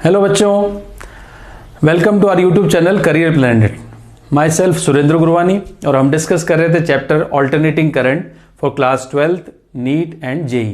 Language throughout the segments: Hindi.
हेलो बच्चों, welcome to our YouTube channel career planet. Myself Surendra Gurwani और हम डिस्कस कर रहे थे chapter alternating current for class 12th NEET and JEE.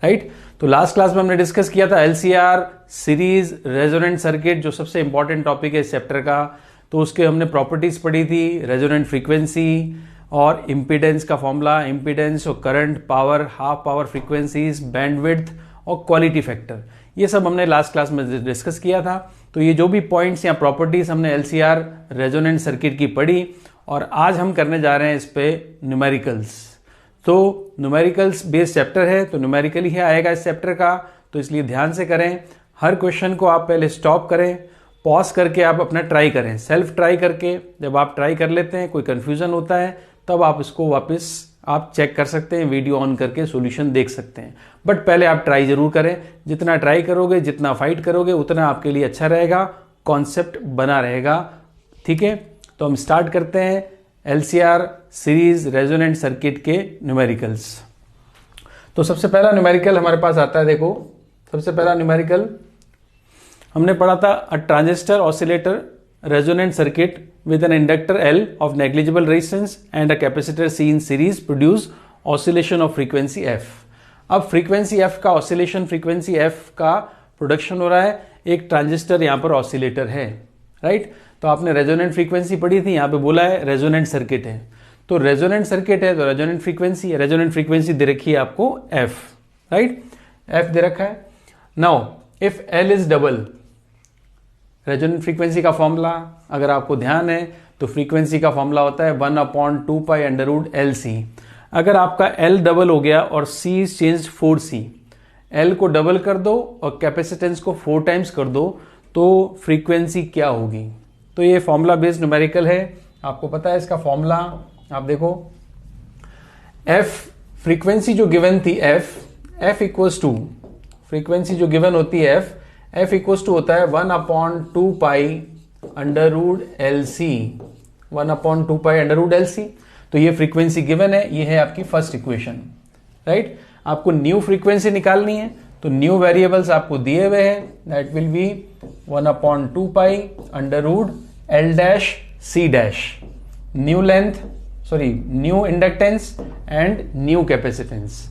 Right, तो लास्ट क्लास में हमने डिस्कस किया था एलसीआर सीरीज रेजोनेंट सर्किट, जो सबसे इंपॉर्टेंट टॉपिक है इस चैप्टर का। तो उसके हमने प्रॉपर्टीज पढ़ी थी, रेजोनेंट फ्रीक्वेंसी और इम्पीडेंस का फॉर्मूला, इम्पीडेंस और current, power, half power frequencies, bandwidth और क्वालिटी फैक्टर, ये सब हमने लास्ट क्लास में डिस्कस किया था। तो ये जो भी पॉइंट्स या प्रॉपर्टीज हमने एलसीआर रेजोनेंट सर्किट की पढ़ी, और आज हम करने जा रहे हैं इस पे न्यूमेरिकल्स। तो न्यूमेरिकल्स बेस्ड चैप्टर है, तो न्यूमेरिकल ही आएगा इस चैप्टर का, तो इसलिए ध्यान से करें। हर क्वेश्चन को आप पहले स्टॉप करें, पॉज करके आप अपना ट्राई करें, सेल्फ ट्राई करके। जब आप ट्राई कर लेते हैं, कोई कंफ्यूजन होता है, तब आप इसको वापस आप चेक कर सकते हैं, वीडियो ऑन करके सॉल्यूशन देख सकते हैं। बट पहले आप ट्राई जरूर करें। जितना ट्राई करोगे, जितना फाइट करोगे, उतना आपके लिए अच्छा रहेगा, कॉन्सेप्ट बना रहेगा। ठीक है, तो हम स्टार्ट करते हैं एलसीआर सीरीज रेजोनेंट सर्किट के न्यूमेरिकल्स। तो सबसे पहला न्यूमेरिकल हमारे पास आता है, देखो सबसे पहला न्यूमेरिकल हमने पढ़ा था, a transistor oscillator resonant circuit with an inductor L of negligible resistance and a capacitor C in series produce oscillation of frequency F। अब frequency F का oscillation frequency F का प्रोडक्शन हो रहा है, एक ट्रांजिस्टर यहाँ पर ऑसिलेटर है। राइट, तो आपने रेजोनेंट फ्रीक्वेंसी पढ़ी थी, यहाँ पे बोला है रेजोनेंट सर्किट है। तो रेजोनेंट सर्किट है तो रेजोनेंट फ्रीक्वेंसी है, रेजोनेंट फ्रीक्वेंसी दे रखी है आपको F। राइट, F दे रखा है। Now if L is double, resonant frequency का फॉर्मूला अगर आपको ध्यान है तो फ्रीक्वेंसी का फॉर्मूला होता है 1/2π√LC। अगर आपका L डबल हो गया और C is change 4C, L को डबल कर दो और कैपेसिटेंस को 4 टाइम्स कर दो, तो फ्रीक्वेंसी क्या होगी। तो ये फॉर्मूला बेस्ड न्यूमेरिकल है, आपको पता है इसका फॉर्मूला। आप देखो F फ्रीक्वेंसी जो गिवन थी F इक्वल्स टू, फ्रीक्वेंसी जो गिवन होती है F इक्वल्स टू होता है 1/2π√LC, 1/2π√LC। तो ये फ्रीक्वेंसी गिवन है, ये है आपकी फर्स्ट इक्वेशन। राइट, आपको न्यू फ्रीक्वेंसी निकालनी है, तो न्यू वेरिएबल्स आपको दिए हुए हैं, that will be 1/2π√L'(C'), new length, sorry new inductance and new capacitance.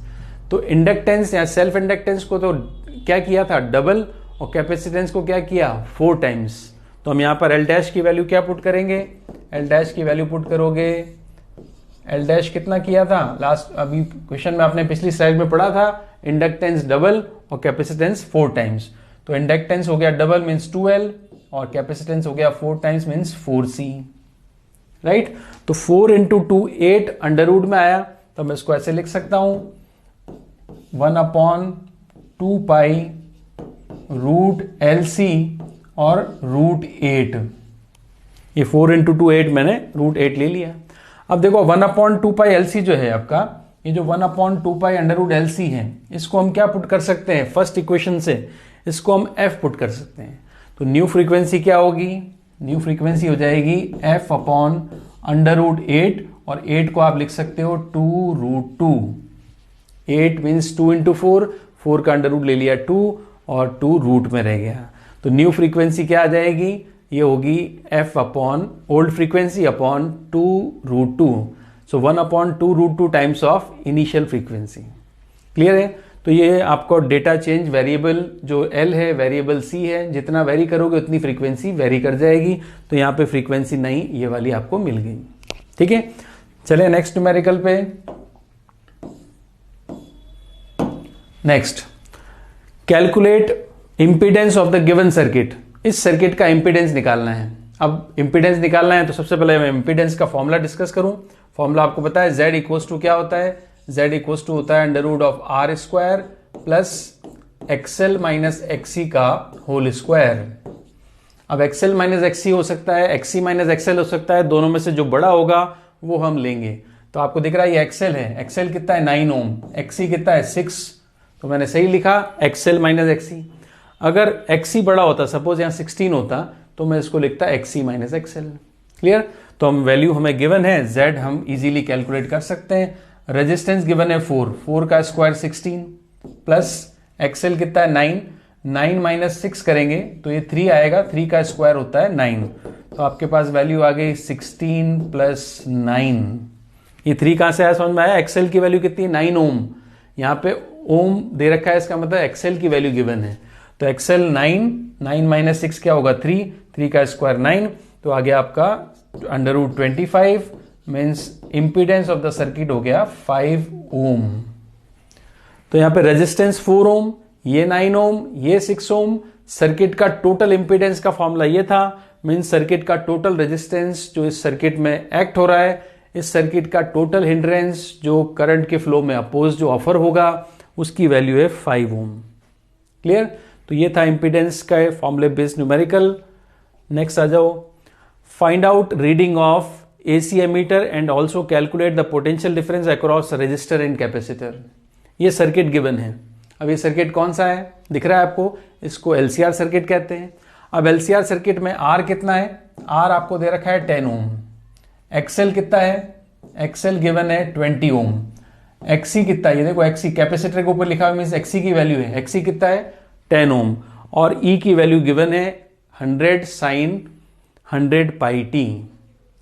तो इंडक्टेंस या सेल्फ इंडक्टेंस को तो क्या किया था, डबल, और कैपेसिटेंस को क्या किया, 4 टाइम्स। तो हम यहां पर L' की वैल्यू क्या पुट करेंगे, L' की वैल्यू पुट करोगे, L' कितना किया था लास्ट, अभी क्वेश्चन में आपने पिछली स्लाइड में पढ़ा था, इंडक्टेंस डबल और कैपेसिटेंस 4 टाइम्स। तो इंडक्टेंस हो गया डबल मीन्स 2L और कैपेसिटेंस हो गया 4 टाइम्स मीन्स 4C। राइट, तो 4 × 2 8 अंडर रूट में आया, तो मैं इसको ऐसे लिख सकता हूं 1/2π√LC और √8। ये 4 × 2 8, मैंने √8 ले लिया। अब देखो 1/2πLC जो है आपका, ये जो 1/2π√LC है, इसको हम क्या पुट कर सकते हैं, फर्स्ट इक्वेशन से इसको हम F पुट कर सकते हैं। तो न्यू फ्रीक्वेंसी क्या होगी, न्यू फ्रीक्वेंसी हो जाएगी F/√8, और 8 को आप लिख सकते हो 2√2। 8 मीन्स 2 × 4, 4 का अंडर रूट ले लिया 2 और 2 रूट में रह गया। तो न्यू फ्रीक्वेंसी क्या आ जाएगी, ये होगी F/ओल्ड frequency upon 2√2। So 1/2√2 times of initial frequency. Clear है, तो ये आपको डेटा चेंज वेरिएबल जो L है, वेरिएबल C है, जितना वेरी करोगे उतनी फ्रीक्वेंसी वेरी कर जाएगी। तो यहाँ पे फ्रीक्वेंसी नहीं, ये वाली आपको मिल गई। ठीक है, चले नेक्स्ट न्यूमेरिकल पे। Next, calculate impedance of the given circuit. इस सर्किट का इंपीडेंस निकालना है। अब इंपीडेंस निकालना है तो सबसे पहले मैं इंपीडेंस का फॉर्मूला डिस्कस करूं। फॉर्मूला आपको पता है, Z इक्वल्स टू क्या होता है, Z इक्वल्स टू होता है √R² plus XL minus XC का होल स्क्वायर। अब XL माइनस XC हो सकता है, XC माइनस XL हो सकता है, दोनों में से जो बड़ा होगा वो हम लेंगे। तो आपको दिख रहा है ये XL है, XL कितना है 9 ओम, XC कितना है 6, तो मैंने सही लिखा XL माइनस XC। अगर XC बड़ा होता, सपोज यहाँ 16 होता, तो मैं इसको लिखता XC माइनस XL। क्लियर, तो हम वैल्यू हमें गिवन है, Z हम इजीली कैलकुलेट कर सकते हैं। रेजिस्टेंस गिवन है 4 का स्क्वायर 16 प्लस XL कितना है 9, 9 माइनस 6 करेंगे तो ये 3 आएगा, 3 का स्क्वायर होता है 9, तो आपके पास वैल्यू आ गई 16 प्लस 9। ये 3 कहाँ से आया समझ में आया? एक्सेल की वैल्यू कितनी है? 9 ओम। यहाँ पे ओम दे रखा है, इसका मतलब एक्सेल की वैल्यू गिवन है। तो एक्सेल 9 माइनस 6 क्या होगा? 3 का स्क्वायर 9, तो आ गया आपका √25 means impedance of the circuit हो गया 5 ओम। तो यहाँ पे रेजिस्टेंस 4 ओम, ये 9 ओम, ये 6 ओम। सर्किट का टोटल इंपीडेंस का फॉर्मूला ये था, मीन्स सर्किट का टोटल रेजिस्टेंस जो इस सर्किट में एक्ट हो रहा है, इस सर्किट का टोटल हिंड्रेंस जो करंट के फ्लो में अपोज जो ऑफर होगा, उसकी वैल्यू है 5 ओम। क्लियर? तो ये था इंपीडेंस का फॉर्मूले बेस्ड न्यूमेरिकल। नेक्स्ट आ जाओ, find out reading of AC ammeter and also calculate the potential difference across resistor and capacitor. ये सर्किट गिवन है। अब ये सर्किट कौन सा है? दिख रहा है आपको? इसको LCR सर्किट कहते हैं। अब LCR सर्किट में R कितना है? R आपको दे रखा है 10 ओम। XL कितना है? XL गिवन है 20 ओम। XC कितना है? ये देखो XC कैपेसिटर के ऊपर लिखा हुआ मीन्स XC की वैल्यू है। XC कितना है? 10 ओम। और E की वैल्यू गिवन है 100 sin 100 पाई टी।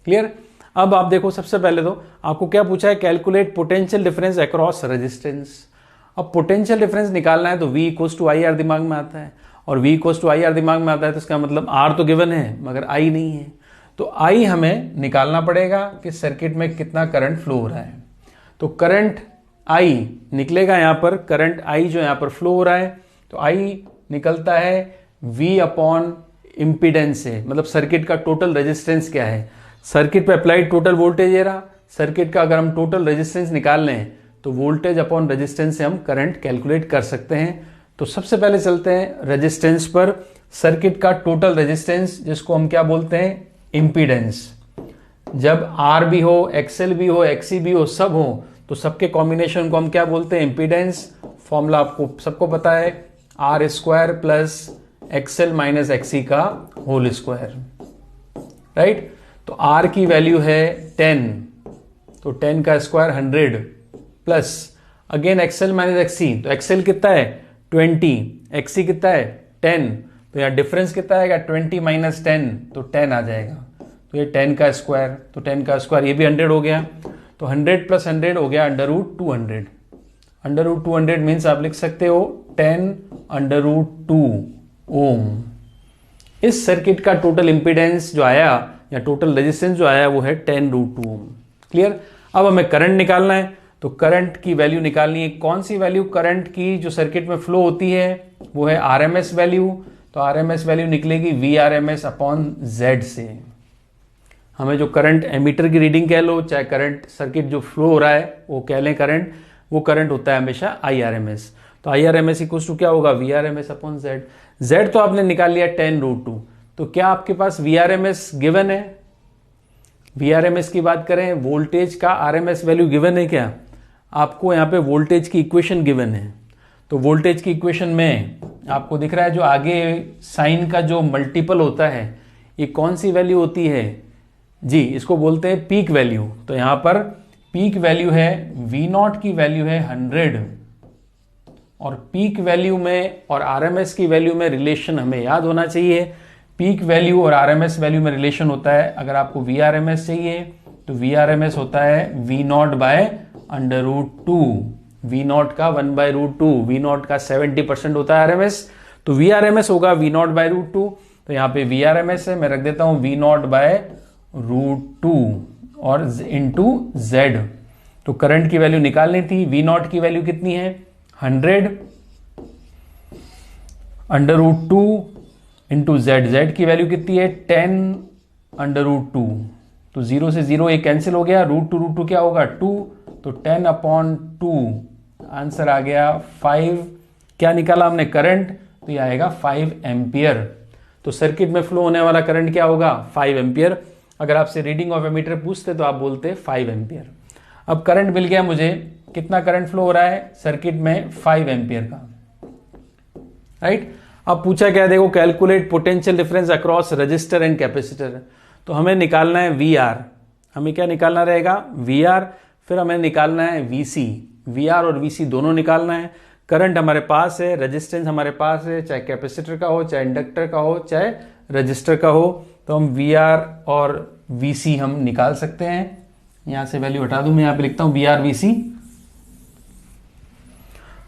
क्लियर? अब आप देखो, सबसे पहले तो आपको क्या पूछा है? Calculate potential difference across resistance. अब पोटेंशियल डिफरेंस निकालना है तो V equals to I R दिमाग में आता है, और V equals to I R दिमाग में आता है तो इसका मतलब R तो गिवन है मगर I नहीं है। तो I हमें निकालना पड़ेगा कि सर्किट में कितना करंट फ्लो हो रहा है। तो करंट I निकलेगा यहाँ पर, करंट I जो यहाँ पर फ्लो हो रहा है, तो I निकलता है V अपॉन इम्पीडेंस से, मतलब सर्किट का टोटल रेजिस्टेंस क्या है। सर्किट पे अप्लाइड टोटल वोल्टेज ये रहा। सर्किट का अगर हम टोटल रेजिस्टेंस निकाल लें तो वोल्टेज अपॉन रेजिस्टेंस से हम करंट कैलकुलेट कर सकते हैं। तो सबसे पहले चलते हैं रेजिस्टेंस पर। सर्किट का टोटल रेजिस्टेंस जिसको हम क्या बोलते हैं? इम्पीडेंस। जब R भी हो, XL भी हो, XC भी हो, सब हो, तो सबके कॉम्बिनेशन को हम क्या बोलते हैं? इम्पीडेंस। फॉर्मूला आपको सबको पता है, R square plus XL minus XC का होल स्क्वायर, राइट? तो R की वैल्यू है 10, तो 10 का square 100 plus again XL minus XC, तो XL कितना है? 20, XC कितना है? 10, तो यहाँ डिफरेंस कितना आएगा? 20 माइनस 10, तो 10 आ जाएगा। तो ये 10 का स्क्वायर, तो 10 का स्क्वायर ये भी 100 हो गया, तो 100 प्लस 100 हो गया √200। √200 मीन्स आप लिख सकते हो 10√2 ओम। इस सर्किट का टोटल इंपीडेंस जो आया या टोटल रेजिस्टेंस जो आया वो है 10√2 ओम। क्लियर? अब हमें करंट निकालना है, तो करंट की वैल्यू निकालनी है। कौन सी वैल्यू करंट की जो सर्किट में फ्लो होती है? वो है RMS वैल्यू। तो RMS वैल्यू निकलेगी VRMS अपॉन Z से। हमें जो करंट एमीटर की रीडिंग कह लो, चाहे करंट सर्किट जो फ्लो हो रहा है वो कह लें करंट, वो करंट होता है हमेशा IRMS। तो IRMS इक्वल्स टू क्या होगा? VRMS upon Z। Z तो आपने निकाल लिया 10√2, तो क्या आपके पास VRMS गिवन है? VRMS की बात करें, वोल्टेज का RMS वैल्यू गिवन है क्या? आपको यहाँ पे वोल्टेज की इक्वेशन गिवन है। तो वोल्टेज की इक्वेशन में आपको दिख रहा है जो आगे साइन का जो मल्टीपल होता है, ये कौन सी वैल्यू होती है जी? इसको बोलते हैं पीक वैल्यू। तो यहाँ पर पीक वैल्यू है V0 की वैल्यू है 100, और पीक वैल्यू में और RMS की वैल्यू में रिलेशन हमें याद होना चाहिए। पीक वैल्यू और RMS वैल्यू में रिलेशन होता है, अगर आपको VRMS चाहिए तो VRMS होता है V0 बाय √2, V0 का 1/√2, V0 का 70% होता है RMS, तो VRMS होगा V0 बाय √2। तो यहाँ पे VRMS है, मैं रख देता हूँ V0 बाय √2 और इंटू Z। तो करंट की वैल्यू निकालनी थी। V0 की वैल्यू कितनी है? 100 √2 इंटू Z की वैल्यू कितनी है? 10√2, तो 0 से 0 ये कैंसिल हो गया, √2 क्या होगा? 2, तो 10/2 आंसर आ गया 5। क्या निकाला हमने? करंट, तो ये आएगा 5 एम्पियर। तो सर्किट में फ्लो होने वाला करंट क्या होगा? 5 एम्पियर। अगर आपसे रीडिंग ऑफ एमीटर पूछते तो आप बोलते 5 एम्पियर। अब करंट मिल गया मुझे, कितना करंट फ्लो हो रहा है सर्किट में? 5 एम्पियर का, राइट? अब पूछा क्या? देखो, calculate potential difference across resistor and capacitor. तो हमें निकालना है VR। हमें क्या निकालना रहेगा? VR। फिर हमें निकालना है VC। VR और VC दोनों निकालना है। करंट हमारे पास है, रेजिस्टेंस हमारे पास है, चाहे कैपेसिटर का हो, चाहे इंडक्टर का हो, चाहे रजिस्टर का हो, तो हम वी आर और वी सी हम निकाल सकते हैं। यहां से वैल्यू हटा दूं, मैं यहां पे लिखता हूं V R V C.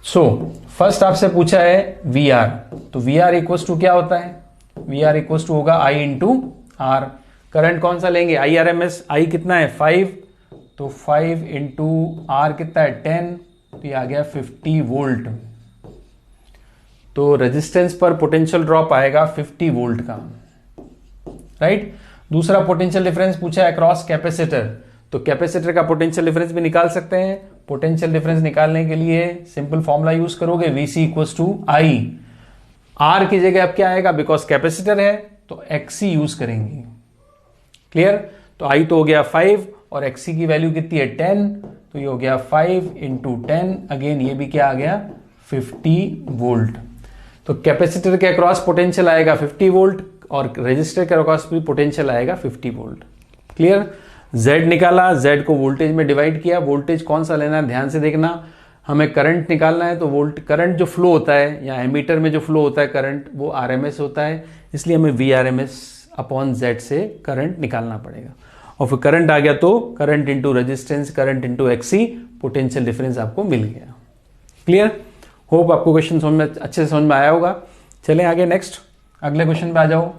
So first आपसे पूछा है वी आर, तो वी आर इक्वल टू क्या होता है? वी आर इक्वल टू होगा आई इंटू आर। करंट कौन सा लेंगे? I R M S. I कितना है? 5, तो 5 इंटू आर कितना है? 10, तो ये आ गया 50 वोल्ट। तो रेजिस्टेंस पर पोटेंशियल ड्रॉप आएगा 50 वोल्ट का, राइट। दूसरा पोटेंशियल डिफरेंस पूछा है अक्रॉस कैपेसिटर, तो कैपेसिटर का पोटेंशियल डिफरेंस भी निकाल सकते हैं। पोटेंशियल डिफरेंस निकालने के लिए सिंपल फॉर्मूला यूज करोगे, VC equals to I. R की जगह अब क्या आएगा? बिकॉज कैपेसिटर है तो एक्सी यूज करेंगे। क्लियर? तो आई तो हो गया 5 और एक्सी की वैल्यू कितनी है? 10, तो ये हो गया 5 इंटू 10, अगेन ये भी क्या आ गया? 50 वोल्ट। तो कैपेसिटर के अक्रॉस पोटेंशियल आएगा 50 वोल्ट और रेजिस्टर के अक्रॉस भी पोटेंशियल आएगा 50 वोल्ट। क्लियर? Z निकाला, Z को वोल्टेज में डिवाइड किया। वोल्टेज कौन सा लेना है ध्यान से देखना। हमें करंट निकालना है, तो करंट जो फ्लो होता है या एमीटर में जो फ्लो होता है करंट, वो आरएमएस होता है, इसलिए हमें V R M S upon Z से करंट निकालना पड़ेगा। और फिर करंट आ गया तो current into resistance, current into XC, potential difference आपको मिल गया। क्लियर? होप आपको क्वेश्चन समझ में अच्छे से समझ में आया होगा। चलें आगे, नेक्स्ट अगले क्वेश्चन पे आ जाओ।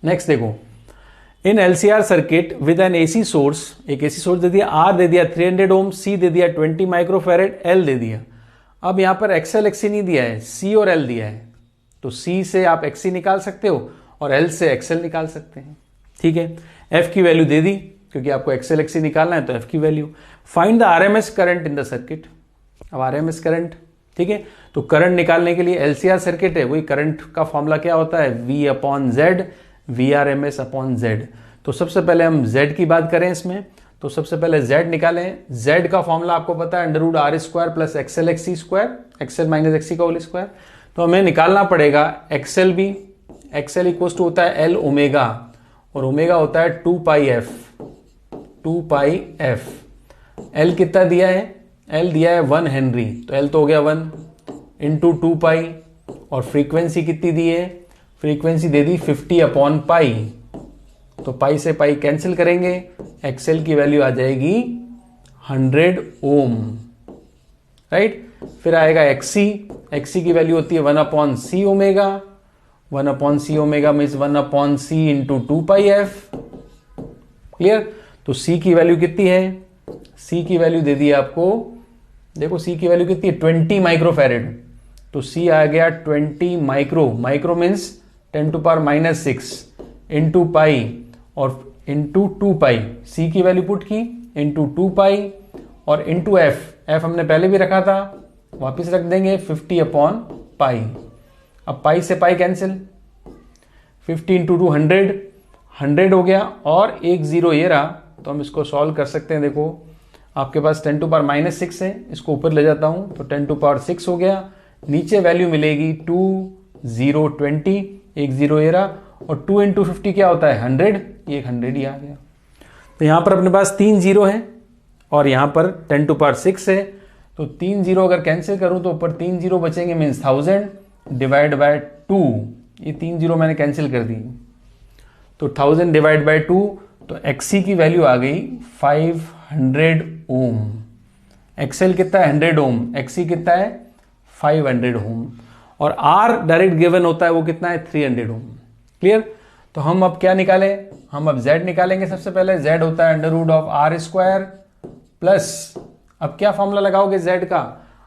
नेक्स्ट देखो, in LCR circuit with an AC source, एक एसी सोर्स दे दिया, आर दे दिया 300 ओम, सी दे दिया 20 माइक्रोफेरेड, एल दे दिया। अब यहां पर एक्सएल एक्सी नहीं दिया है, सी और एल दिया है, तो सी से आप एक्सी निकाल सकते हो और एल से एक्सएल निकाल सकते हैं। ठीक है, एफ की वैल्यू दे दी क्योंकि आपको एक्सएल एक्सी निकालना है, तो एफ की value. Find the RMS current in the circuit. अब आरएमएस करंट, ठीक है, तो करंट निकालने के लिए एलसीआर सर्किट है, वही करंट का फॉर्मूला क्या होता है? V upon Z, V R M S upon Z. तो सबसे पहले हम जेड की बात करें इसमें, तो सबसे पहले जेड निकालें। जेड का फॉर्मूला आपको पता है under root R square plus XL XC square, XL minus XC का होल स्क्वायर। तो हमें निकालना पड़ेगा एक्सएल भी। एक्सएल इक्वल टू होता है एल ओमेगा, और ओमेगा होता है 2 पाई एफ, 2 पाई एफ। एल कितना दिया है? एल दिया है 1 हेनरी, तो एल तो हो गया 1 इंटू 2 पाई, और फ्रीक्वेंसी कितनी दी है? फ्रीक्वेंसी दे दी 50 अपॉन पाई, तो पाई से पाई कैंसिल करेंगे, एक्सएल की वैल्यू आ जाएगी 100 ओम, राइट। फिर आएगा एक्सी, एक्सी की वैल्यू होती है 1 अपॉन सी ओमेगा, 1 अपॉन सी ओमेगा मीन्स 1 अपॉन सी इंटू 2 पाई एफ। क्लियर? तो सी की वैल्यू कितनी है? सी की वैल्यू दे दी आपको, देखो सी की वैल्यू कितनी है? 20 माइक्रोफेरेड, तो सी आ गया 20 micro, micro means 10⁻⁻⁶ into pi और इंटू 2 पाई। सी की वैल्यू पुट की इंटू 2 पाई और इंटू एफ, एफ हमने पहले भी रखा था, वापिस रख देंगे 50 अपॉन पाई। अब पाई से पाई कैंसिल, 50 इंटू 2 100 हो गया, और एक जीरो ये रहा, तो हम इसको सॉल्व कर सकते हैं। देखो आपके पास 10⁻⁻⁶ है, इसको ऊपर ले जाता हूं तो 10⁻⁶ हो गया, नीचे वैल्यू मिलेगी 2 0 20, एक जीरो ये रहा, और 2 इंटू 50 क्या होता है? 100, ये 100 ही आ गया। तो यहां पर अपने पास 3 जीरो है और यहां पर 10⁻⁶ है, तो 3 जीरो अगर कैंसिल करूं तो ऊपर 3 जीरो बचेंगे, मीन्स 1000 डिवाइड बाय 2, ये 3 जीरो मैंने कैंसिल कर दी, तो 1000 डिवाइड बाय 2, तो एक्सी की वैल्यू आ गई 500 ओम। एक्सएल कितना है? 100 ओम, एक्सी कितना है? 500 ओम, और आर डायरेक्ट गिवन होता है, वो कितना है? 300 ओम। क्लियर? तो हम अब क्या निकालें? हम अब Z निकालेंगे। सबसे पहले Z होता है under root of R square plus, अब क्या फॉर्मूला लगाओगे Z का?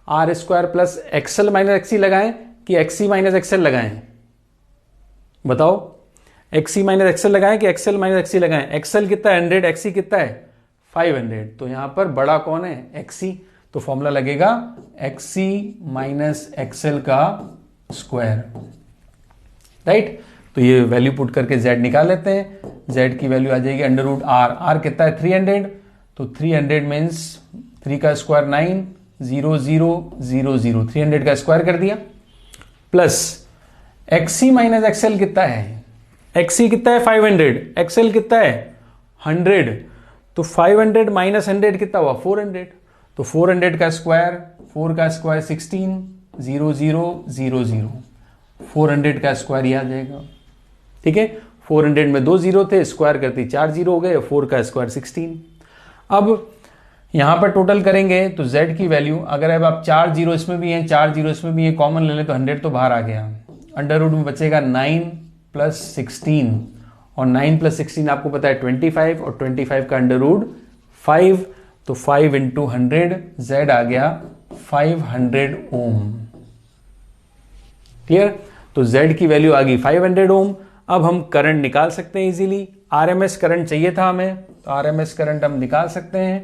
R square plus XL minus XC लगाएं कि एक्सी माइनस एक्सएल लगाएं? बताओ, एक्सी माइनस एक्सएल लगाएं कि एक्सएल माइनस एक्सी लगाएं? एक्सएल कितना है? 100, एक्सी कितना है? 500, तो यहां पर बड़ा कौन है? एक्सी, तो फॉर्मूला लगेगा एक्सी माइनस एक्सएल का स्क्वायर, राइट। तो ये वैल्यू पुट करके Z निकाल लेते हैं। Z की वैल्यू आ जाएगी अंडर रूट आर, आर कितना है? 300, तो 300 मीन्स 3 का स्क्वायर 9, 0 0 0 0, 300 का स्क्वायर कर दिया, प्लस एक्सी माइनस एक्सएल कितना है? एक्सी कितना है? 500, एक्सएल कितना है? 100, तो 500 माइनस 100 कितना हुआ? 400, तो 400 का स्क्वायर, 4 का स्क्वायर 16, 0000, 400 का स्क्वायर ही आ जाएगा। ठीक है, 400 में 2 जीरो थे, स्क्वायर करते 4 जीरो हो गए, 4 का स्क्वायर 16। अब यहाँ पर टोटल करेंगे तो z की वैल्यू, अगर अब आप 4 जीरो इसमें भी हैं, 4 जीरो इसमें भी है, कॉमन ले लें तो 100 तो बाहर आ गया। अंडर रूट में बचेगा 9 + 16, और 9 + 16 आपको पता है 25, और 25 का अंडर रूट 5, तो 5 × 100 z आ गया 500 ओम। क्लियर? तो z की वैल्यू आ गई 500 ओम। अब हम करंट निकाल सकते हैं इजीली। RMS करंट चाहिए था हमें, तो RMS करंट हम निकाल सकते हैं।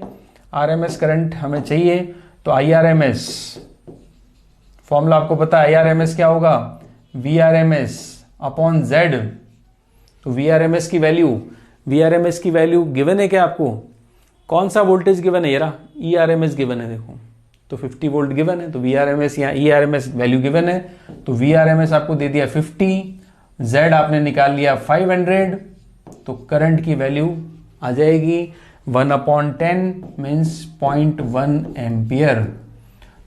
RMS करंट हमें चाहिए तो IRMS फॉर्मूला आपको पता है, IRMS क्या होगा, VRMS अपॉन Z। तो VRMS की वैल्यू गिवन है क्या आपको? कौन सा वोल्टेज गिवन है? ये रहा ERMS गिवन है, देखो तो 50 वोल्ट गिवन है, तो VRMS यहाँ ERMS वैल्यू गिवन है, तो VRMS आपको दे दिया 50, Z आपने निकाल लिया 500, तो करंट की वैल्यू आ जाएगी 1/10 मीन्स 0.1 एम्पियर।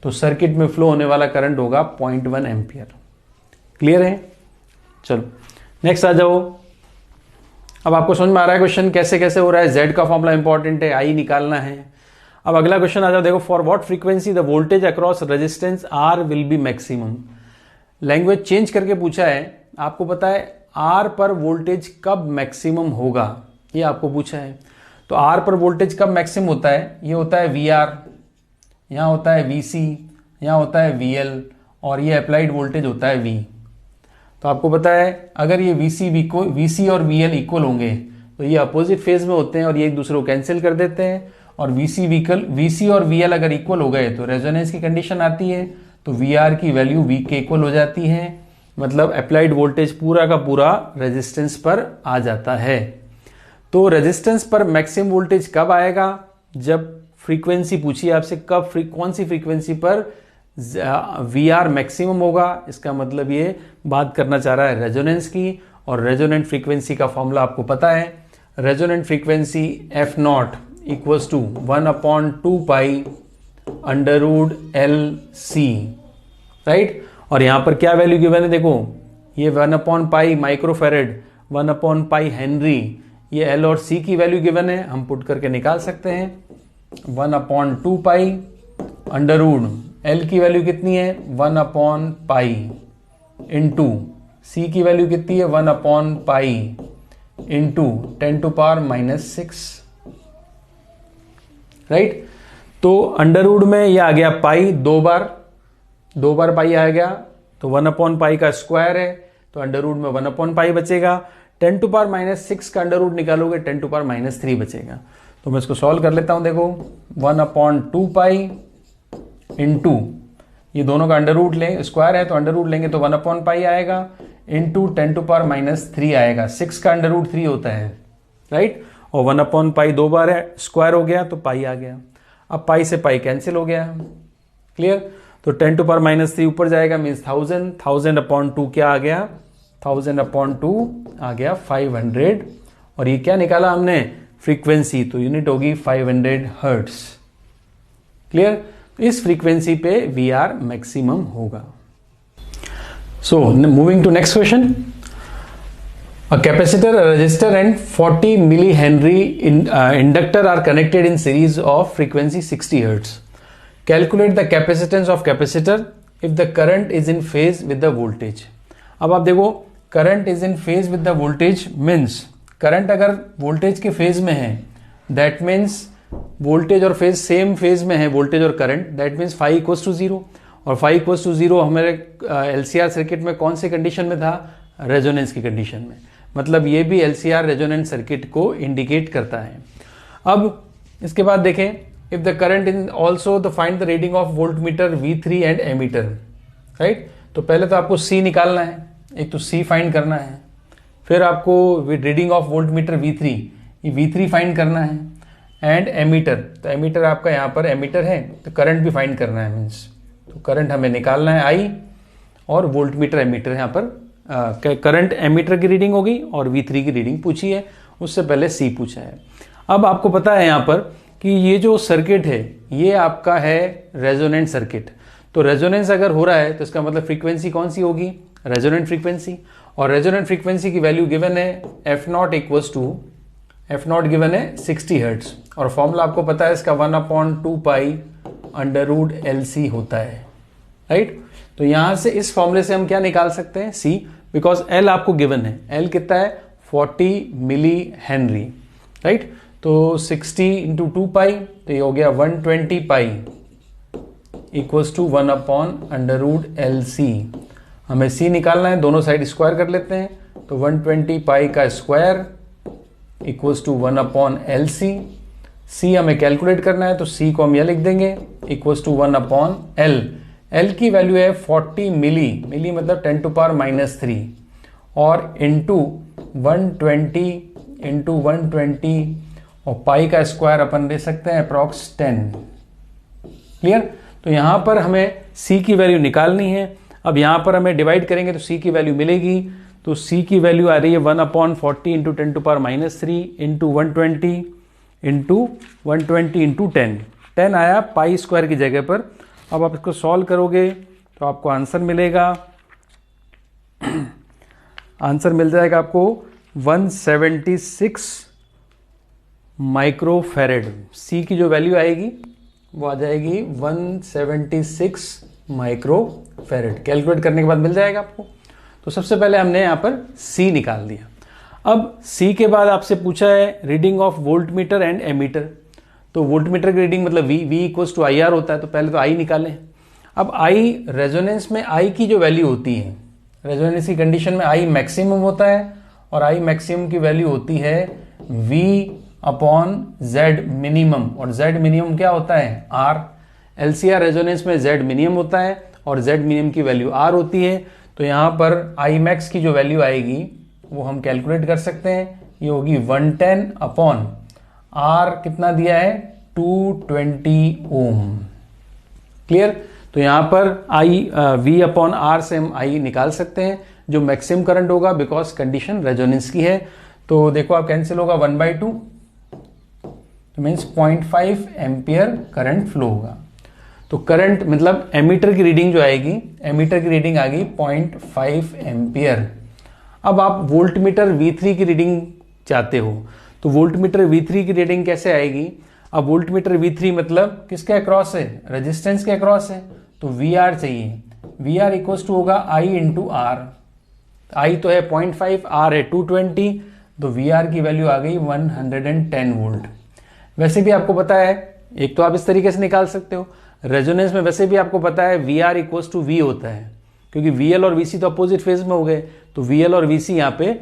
तो सर्किट में फ्लो होने वाला करंट होगा 0.1 एम्पियर। क्लियर है? चलो नेक्स्ट आ जाओ। अब आपको समझ में आ रहा है क्वेश्चन कैसे कैसे हो रहा है। Z का फॉर्मूला इंपॉर्टेंट है, I निकालना है। अब अगला क्वेश्चन आ जाओ, देखो for what frequency the voltage across resistance R will be maximum. Language change करके पूछा है, आपको पता है R पर वोल्टेज कब मैक्सिमम होगा, ये आपको पूछा है। तो R पर वोल्टेज कब मैक्सिमम होता है? ये होता है VR, यहाँ होता है VC, यहाँ होता है VL, और ये अप्लाइड वोल्टेज होता है V। तो आपको पता है अगर ये VC और VL इक्वल होंगे तो ये अपोजिट फेज में होते हैं और ये एक दूसरे को कैंसिल कर देते हैं, और VC और VL अगर इक्वल हो गए तो रेजोनेंस की कंडीशन आती है, तो VR की वैल्यू V के इक्वल हो जाती है, मतलब अप्लाइड वोल्टेज पूरा का पूरा रेजिस्टेंस पर आ जाता है। तो रेजिस्टेंस पर मैक्सिमम वोल्टेज कब आएगा? जब फ्रीक्वेंसी पूछी आपसे, कब कौन सी फ्रीक्वेंसी पर VR मैक्सिमम होगा, इसका मतलब ये बात करना चाह रहा है रेजोनेंस की, और रेजोनेंट फ्रीक्वेंसी का फॉर्मूला आपको पता है। Resonant frequency F0 equals to 1/2 pi √LC, right. और यहां पर क्या वैल्यू गिवन है, देखो ये 1/पाई माइक्रोफेरेड, 1/पाई हेनरी, ये L और C की वैल्यू गिवन है, हम पुट करके निकाल सकते हैं। 1/2 पाई √L की वैल्यू कितनी है 1/पाई इंटू C की वैल्यू कितनी है 1/पाई इंटू 10⁻⁻⁶, राइट। तो अंडर में ये आ गया पाई, दो बार पाई आ गया, तो 1/पाई का स्क्वायर है, तो अंडर में 1/पाई बचेगा। 10⁻⁻⁶ का अंडर रूट निकालोगे 10⁻⁻3 बचेगा। तो मैं इसको सॉल्व कर लेता हूं, देखो 1/2 पाई इंटू ये दोनों का अंडर रूट लें, स्क्वायर है तो अंडर रूट लेंगे तो 1/पाई आएगा, इंटू 10⁻⁻3 आएगा। 6 का अंडर रूट 3 होता है, राइट। और 1/पाई दो बार है, स्क्वायर हो गया तो पाई आ गया। अब पाई से पाई कैंसिल हो गया, क्लियर। तो 10⁻⁻3 ऊपर जाएगा मीन्स 1000, 1000/2 क्या आ गया 1000/2 आ गया 500, और ये क्या निकाला हमने फ्रीक्वेंसी, तो यूनिट होगी 500 हर्ट्स, क्लियर। इस फ्रीक्वेंसी पे VR मैक्सिमम होगा। So moving to next question. A capacitor, a resistor and 40 millihenry inductor are connected in series of frequency 60 Hz. Calculate the capacitance of capacitor if the current is in phase with the voltage. अब आप देखो current is in phase with the voltage means current अगर voltage के phase में है that means voltage और phase सेम phase में है, voltage और current, that means phi equals to 0, और phi equals to 0 हमारे LCR सर्किट में कौन से कंडीशन में था, रेजोनेंस की कंडीशन में, मतलब ये भी LCR रेजोनेंस सर्किट को इंडिकेट करता है। अब इसके बाद देखें if the current in also the find the reading of voltmeter V3 and ammeter, right. तो पहले तो आपको C निकालना है, एक तो C फाइंड करना है, फिर आपको रीडिंग ऑफ वोल्टमीटर V3, ये V3 फाइंड करना है, एंड एमीटर, तो एमीटर आपका यहाँ पर एमीटर है तो करंट भी फाइंड करना है मीन्स, तो करंट हमें निकालना है I, और वोल्टमीटर एमीटर यहाँ पर करंट एमीटर की रीडिंग होगी और V3 की रीडिंग पूछी है, उससे पहले C पूछा है। अब आपको पता है यहाँ पर कि ये जो सर्किट है ये आपका है रेजोनेंट सर्किट, तो रेजोनेंस अगर हो रहा है तो इसका मतलब फ्रीक्वेंसी कौन सी होगी, रेजोनेंट फ्रीक्वेंसी। और रेजोनेंट फ्रीक्वेंसी की वैल्यू गिवन है F naught equals to, F naught given है 60 हर्ट्ज, और फॉर्मूला आपको पता है इसका 1/2 पाई अंडर रूट LC होता है, राइट। तो यहां से इस फॉर्मूले से हम क्या निकाल सकते हैं, C, बिकॉज L आपको गिवन है, L कितना है 40 मिली हेनरी, राइट। तो 60 इंटू 2 पाई, तो ये हो गया 120 पाई इक्वल्स टू 1/√LC। हमें C निकालना है, दोनों साइड स्क्वायर कर लेते हैं, तो 120 पाई का square equals to 1/LC। C हमें कैलकुलेट करना है, तो C को हम यह लिख देंगे इक्वल्स टू 1/L। L की वैल्यू है 40 मिली, मिली मतलब 10⁻³ और इंटू 120 और पाई का स्क्वायर अपन ले सकते हैं अप्रॉक्स 10। क्लियर। तो यहां पर हमें C की वैल्यू निकालनी है। अब यहां पर हमें डिवाइड करेंगे तो C की वैल्यू मिलेगी, तो C की वैल्यू आ रही है 1/40 इंटू 10⁻³ इंटू 120 इंटू 10 आया पाई स्क्वायर की जगह पर। अब आप इसको सॉल्व करोगे तो आपको आंसर मिलेगा, आंसर मिल जाएगा आपको 176 माइक्रोफेरेड। C की जो वैल्यू आएगी वो आ जाएगी 176 माइक्रोफेरेड। कैलकुलेट करने के बाद मिल जाएगा आपको। तो सबसे पहले हमने यहाँ पर C निकाल दिया। अब C के बाद आपसे पूछा है reading of voltmeter and ammeter. तो वोल्ट मीटर की रीडिंग मतलब V इक्वल्स टू IR होता है, तो पहले तो I निकालें। अब I रेजोनेंस में I की जो वैल्यू होती है, रेजोनेंस की कंडीशन में I मैक्सिमम होता है, और I मैक्सिमम की वैल्यू होती है V/Z मिनिमम, और Z मिनिमम क्या होता है R। LCR रेजोनेंस में Z मिनिमम होता है और Z मिनिमम की वैल्यू R होती है। तो यहाँ पर I मैक्स की जो वैल्यू आएगी वो हम कैलकुलेट कर सकते हैं, ये होगी 110/R कितना दिया है 220 ओम। क्लियर। तो यहाँ पर V/R से हम I निकाल सकते हैं जो मैक्सिमम करंट होगा, बिकॉज कंडीशन रेजोनेंस की है। तो देखो आप कैंसिल होगा 1/2, तो मीन्स 0.5 एम्पियर करंट फ्लो होगा। तो करंट मतलब एमीटर की रीडिंग जो आएगी, एमीटर की रीडिंग आ गई 0.5 एम्पियर। अब आप वोल्ट मीटर V3 की रीडिंग चाहते हो, तो वोल्ट मीटर V3 की रीडिंग कैसे आएगी। अब वोल्ट मीटर V3 मतलब किसके अक्रॉस है, रेजिस्टेंस के अक्रॉस है, तो VR चाहिए। VR इक्वल्स टू होगा I इंटू R। I तो है 0.5, R है 220, तो VR की वैल्यू आ गई 110 वोल्ट। वैसे भी आपको पता है, एक तो आप इस तरीके से निकाल सकते हो, रेजोनेंस में वैसे भी आपको पता है VR इक्वल्स टू V होता है, क्योंकि VL और VC तो अपोजिट फेज में हो गए, तो VL और VC यहाँ पे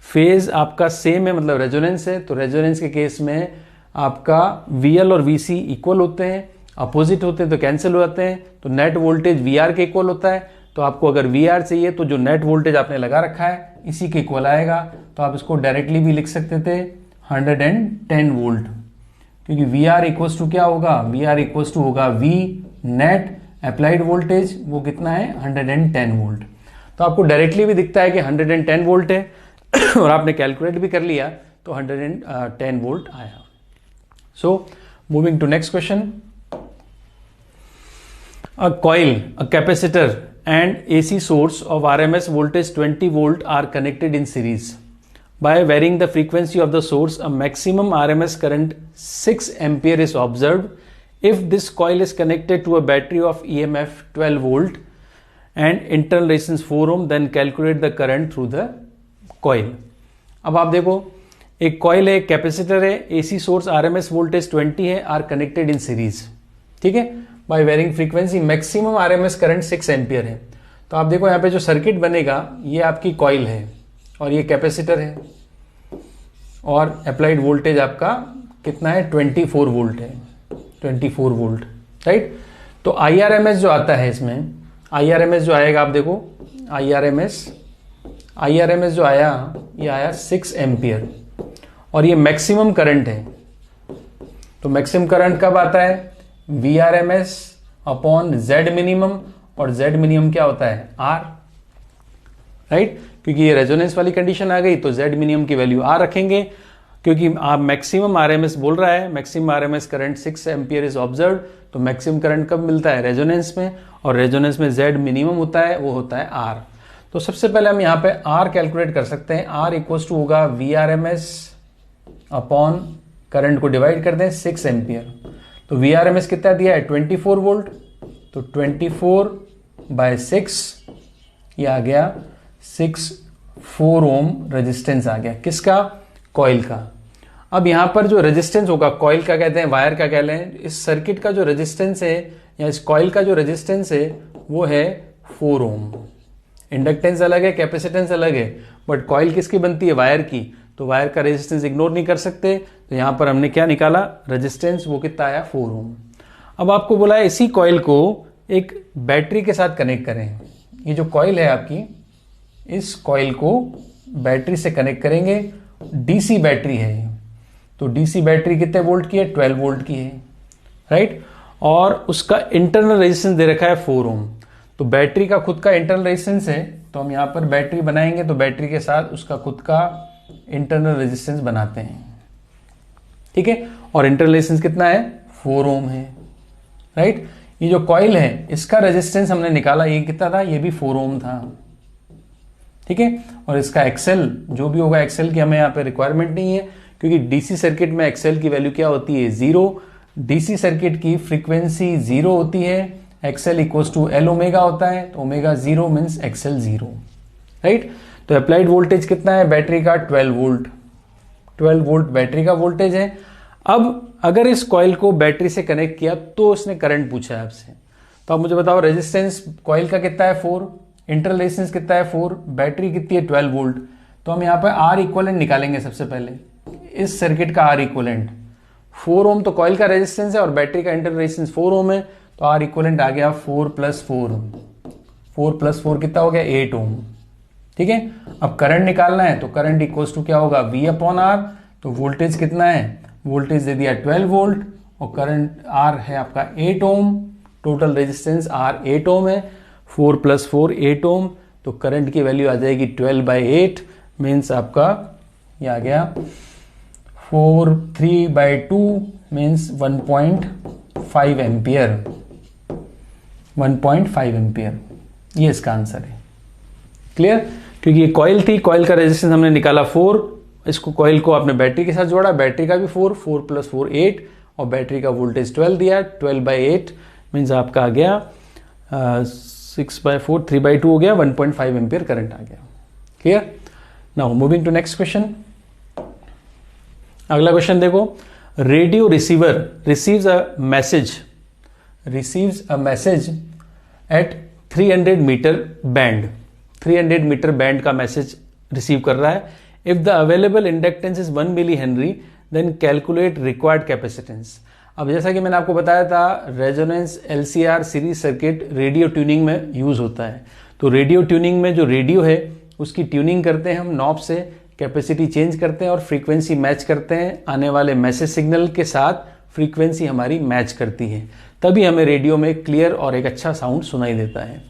फेज आपका सेम है, मतलब रेजोनेंस है। तो रेजोनेंस के केस में आपका VL और VC इक्वल होते हैं, अपोजिट होते हैं तो कैंसिल हो जाते हैं, तो नेट वोल्टेज VR के इक्वल होता है। तो आपको अगर VR चाहिए तो जो नेट वोल्टेज आपने लगा रखा है इसी के इक्वल आएगा। तो आप इसको डायरेक्टली भी लिख सकते थे 110 वोल्ट, क्योंकि VR इक्वल्स टू क्या होगा, VR इक्वल्स टू होगा V नेट अप्लाइड वोल्टेज, वो कितना है 110 वोल्ट। तो आपको डायरेक्टली भी दिखता है कि 110 वोल्ट है और आपने कैलकुलेट भी कर लिया तो 110 वोल्ट आया। So moving to next question. A coil, a capacitor and AC source of RMS voltage 20 volt are connected in series. By varying the frequency of the source, a maximum RMS current 6 ampere is observed. If this coil is connected to a battery of EMF 12 volt and internal resistance 4 ohm, then calculate the current through the coil. अब आप देखो, एक कॉइल है, कैपेसिटर है, AC सोर्स RMS वोल्टेज 20 है, आर कनेक्टेड इन सीरीज। ठीक है, by varying frequency maximum RMS current 6 ampere है। तो आप देखो यहाँ पे जो सर्किट बनेगा ये आपकी कॉइल है और ये कैपेसिटर है, और अप्लाइड वोल्टेज आपका कितना है 24 वोल्ट है, 24 वोल्ट, राइट। तो IRMS जो आता है इसमें, IRMS जो आएगा आप देखो, IRMS जो आया ये आया 6 एम्पियर, और ये मैक्सिमम करंट है। तो मैक्सिमम करंट कब आता है, VRMS अपॉन Z मिनिमम, और Z मिनिमम क्या होता है R, राइट। क्योंकि ये रेजोनेंस वाली कंडीशन आ गई तो Z मिनिमम की वैल्यू R रखेंगे, क्योंकि आप मैक्सिमम RMS बोल रहा है, maximum RMS current 6 ampere is observe. तो मैक्सिमम करंट कब मिलता है, रेजोनेंस में, और रेजोनेंस में Z मिनिमम होता है, वो होता है R। तो सबसे पहले हम यहाँ पे R कैलकुलेट कर सकते हैं। R इक्वल्स टू होगा VRMS अपॉन करंट को डिवाइड कर दें 6 एम्पियर। तो VRMS कितना दिया है 24 वोल्ट, तो 24/6 ये आ गया 4 ओम रेजिस्टेंस आ गया किसका, कॉइल का। अब यहां पर जो रेजिस्टेंस होगा कॉइल का कहते हैं, वायर का कह लें, इस सर्किट का जो रेजिस्टेंस है या इस कॉइल का जो रेजिस्टेंस है वो है 4 ओम। इंडक्टेंस अलग है, कैपेसिटेंस अलग है, बट कॉइल किसकी बनती है, वायर की, तो वायर का रेजिस्टेंस इग्नोर नहीं कर सकते। तो यहां पर हमने क्या निकाला रेजिस्टेंस, वो कितना आया 4 ओम। अब आपको बोला है इसी कॉइल को एक बैटरी के साथ कनेक्ट करें। ये जो कॉइल है आपकी, इस कॉइल को बैटरी से कनेक्ट करेंगे। डीसी बैटरी है, तो डीसी बैटरी कितने वोल्ट की है, 12 वोल्ट की है, राइट। और उसका इंटरनल रेजिस्टेंस दे रखा है 4 ओम। तो बैटरी का खुद का इंटरनल रेजिस्टेंस है, तो हम यहां पर बैटरी बनाएंगे तो बैटरी के साथ उसका खुद का इंटरनल रेजिस्टेंस बनाते हैं, ठीक है। और इंटरनल रेजिस्टेंस कितना है 4 ओम है, राइट। ये जो कॉइल है इसका रेजिस्टेंस हमने निकाला, ये कितना था, ये भी 4 ओम था, ठीक है। और इसका एक्सेल जो भी होगा, एक्सेल की हमें यहाँ पे रिक्वायरमेंट नहीं है, क्योंकि डीसी सर्किट में एक्सेल की वैल्यू क्या होती है 0। डीसी सर्किट की फ्रीक्वेंसी 0 होती है, XL equals to L omega होता है, तो ओमेगा 0 मीन्स एक्सेल 0, राइट। तो अप्लाइड वोल्टेज कितना है बैटरी का 12 वोल्ट, 12 वोल्ट बैटरी का वोल्टेज है। अब अगर इस कॉइल को बैटरी से कनेक्ट किया तो उसने करंट पूछा है आपसे, तो आप मुझे बताओ रेजिस्टेंस कॉइल का कितना है 4, इंटरनल रेजिस्टेंस कितना है 4, बैटरी कितनी है 12 वोल्ट। तो हम यहाँ पर आर इक्वलेंट निकालेंगे सबसे पहले, इस सर्किट का आर इक्वलेंट 4 ओम, तो कॉइल का रेजिस्टेंस है और बैटरी का इंटरनल रेजिस्टेंस 4 ओम है, तो आर इक्वलेंट आ गया 4 + 4, 4 + 4 कितना हो गया 8 ओम, ठीक है। अब करंट निकालना है, तो करंट इक्वल्स टू क्या होगा V/R। तो वोल्टेज कितना है, वोल्टेज दे दिया 12 वोल्ट और करंट R है आपका 8 ओम, टोटल रेजिस्टेंस R 8 ओम है, 4 + 4 8 ओम, तो करंट की वैल्यू आ जाएगी 12/8 मीन्स आपका ये आ गया 3/2 मीन्स 1.5 एम्पियर, 1.5 एम्पियर, ये इसका आंसर है। क्लियर, क्योंकि ये कॉइल थी, कॉइल का रेजिस्टेंस हमने निकाला 4, इसको कॉइल को आपने बैटरी के साथ जोड़ा, बैटरी का भी 4 + 4 8 और बैटरी का वोल्टेज 12 दिया, 12/8 मीन्स आपका आ गया 6/4 3/2 हो गया, 1.5 एम्पियर करंट आ गया। Clear. Now moving to next question. अगला क्वेश्चन देखो, radio receiver receives a message at 300 meter band, 300 meter band का मैसेज रिसीव कर रहा है। If the available inductance is 1 milli henry then calculate required capacitance. अब जैसा कि मैंने आपको बताया था, resonance LCR series circuit radio tuning में यूज होता है। तो रेडियो ट्यूनिंग में जो रेडियो है उसकी ट्यूनिंग करते हैं हम नॉब से, कैपेसिटी चेंज करते हैं और फ्रीक्वेंसी मैच करते हैं, आने वाले मैसेज सिग्नल के साथ फ्रीक्वेंसी हमारी मैच करती है, तभी हमें रेडियो में क्लियर और एक अच्छा साउंड सुनाई देता है।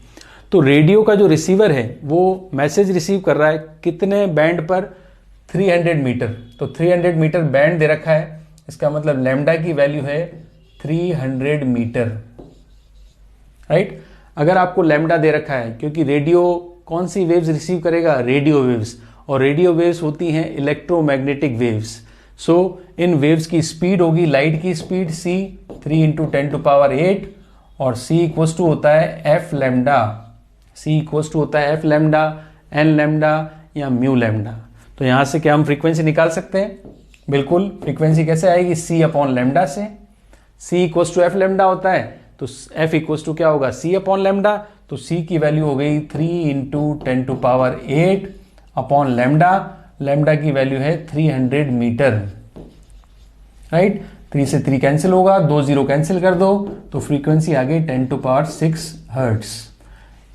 तो रेडियो का जो रिसीवर है वो मैसेज रिसीव कर रहा है कितने बैंड पर, 300 मीटर। तो 300 मीटर बैंड दे रखा है, इसका मतलब लैम्डा की वैल्यू है 300 मीटर, राइट। अगर आपको लैम्डा दे रखा है, क्योंकि रेडियो कौन सी वेव्स रिसीव करेगा, रेडियो वेव्स, और रेडियो वेव्स होती हैं इलेक्ट्रोमैग्नेटिक वेव्स। सो इन वेव्स की स्पीड होगी लाइट की स्पीड c 3 × 10⁸ और c इक्वल्स टू होता है f lambda, c equals to होता है f लैम्डा, n लैम्डा या म्यू लैम्डा। तो यहां से क्या हम फ्रीक्वेंसी निकाल सकते हैं, बिल्कुल। फ्रीक्वेंसी कैसे आएगी, c/λ से, c equals to f lambda होता है, तो f इक्वल्स टू क्या होगा c/λ, तो c की वैल्यू हो गई 3 × 10⁸ अपॉन लैम्डा, लैम्डा की वैल्यू है 300 मीटर, राइट। 3 से 3 कैंसिल होगा, 2 0 कैंसिल कर दो, तो फ्रीक्वेंसी आ गई 10⁶ हर्ट्ज।